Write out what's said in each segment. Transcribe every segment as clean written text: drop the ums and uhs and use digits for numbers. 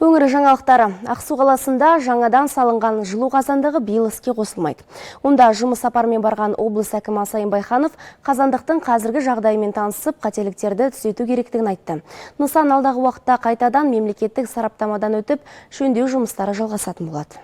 Өңір жаңалықтары. Ақсу қаласында жаңадан салынған жылу қазандығы биыл іске қосылмайды. Онда жұмыс сапарымен барған облыс әкімі Асайын Байханов қазандықтың қазіргі жағдайымен танысып, қателіктерді түзету керектігін айтты. Нысан алдағы уақытта қайтадан мемлекеттік сараптамадан өтіп, жөндеу жұмыстары жалғасатын болады.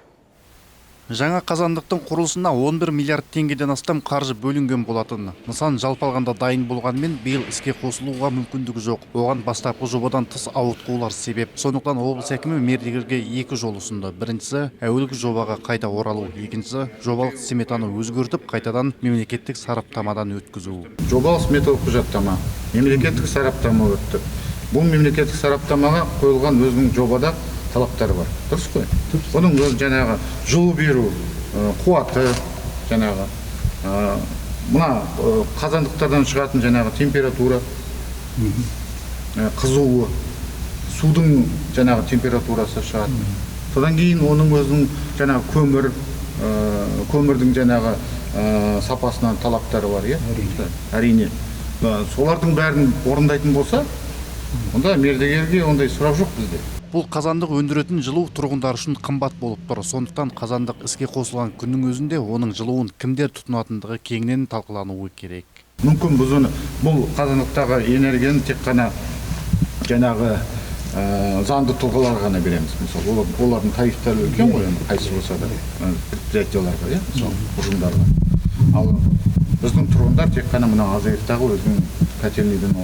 Жаңа қазандықтың құрылысына 11 миллиард теңгеден астам қаржы бөлінген болатын. Нысан жалпы алғанда дайын болғанымен биыл іске қосылуға мүмкіндігі жоқ. Оған бастапқы жобадан тыс ауытқулар себеп. Сондықтан облыс әкімі мердігерге екі жол ұсынды. Біріншісі әуелгі жобаға қайта оралу, екіншісі жобалық сметаны өзгертіп, қайтадан мемлекеттік сараптамадан өткізу. Жобалық сметалық құжаттама, мемлекеттік сараптама өтті. Бұл мемлекеттік сараптамаға қойылған өзінің жобада талаптары бар. Дұрыс қой? Оның жаңағы жылу беру, қуаты, жаңағы мына қазандықтардан шығатын жаңағы температура, қызуы, судың жаңағы температурасы шығатын. Содан кейін оның өзінің жаңағы көмірдің жаңағы сапасынан талаптары бар, әрине. Солардың бәрін орындайтын болса, онда мердігерге ондай сұрақ жоқ бізде. Бұл қазандық өндіретін жылу тұрғындар үшін қымбат болып тұр. Сондықтан қазандық іске қосылған күннің өзінде оның жылуын кімдер тұтынатындығы кеңінен талқылануы керек. Мүмкін бұл қазандықтағы энергияны тек қана жаңағы заңды тұлғалар ғана береміз. Мысалы, олардың тарифтары үлкен ғой, қайсы болса да предприятияларға, ұжымдарға. Ал біздің тұрғындар тек қана мына азайықтағы өзінің пәтерлерден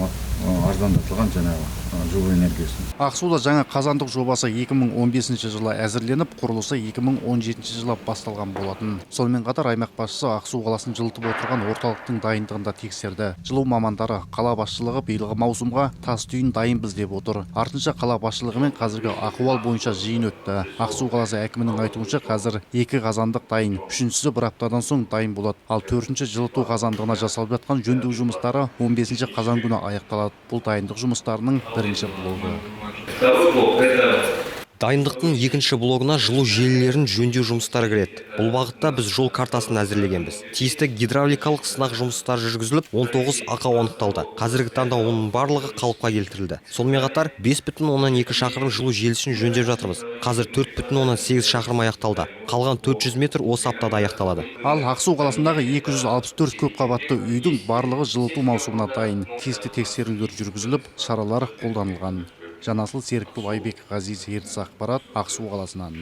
арзандатылған жаңағы жылу энергиясын. Ақсуда жаңа қазандық жобасы 2015 жылы әзірленіп, құрылысы 2017 жылы басталған болатын. Сонымен қатар аймақ басшысы Ақсу қаласын жылытып отырған орталықтың дайындығында тексерді. Жылу мамандары қала басшылығы биылғы маусымға тас түйін дайынбыз деп отыр. Артынша қала басшылығымен қазіргі ахуал бойынша жиын өтті. Ақсу қаласы әкімінің айтуынша қазір 2 қазандық дайын, үшіншісі бір аптадан соң дайын болады. Ал 4-ші жылыту қазандығына жасалып жатқан жөндеу жұмыстары 15-ші қазан күні аяқталады. Бұл дайындық жұмыстарының бірінші блогы. Дайындықтың екінші блогына жылу желілерін жөндеу жұмыстары кіреді. Бұл бағытта біз жол картасын әзірлегенбіз. Тиісті гидравликалық сынақ жұмыстары жүргізіліп, 19 ақау анықталды. Қазіргі таңда оның барлығы қалыпқа келтірілді. Сонымен қатар 5,2 шақырым жылу желісін жөндеп жатырмыз. Қазір 4,8 шақырым аяқталды. Қалған 400 метр осы аптада аяқталады. Ал Ақсу қаласындағы 264 көпқабатты үйдің барлығы жылыту маусымына дайын. Тиісті тексерулер жүргізіліп, шаралар қолданылған. Жанасыл Серікбол, Айбек Ғазиз, Ертіс ақпарат, Ақсу қаласынан.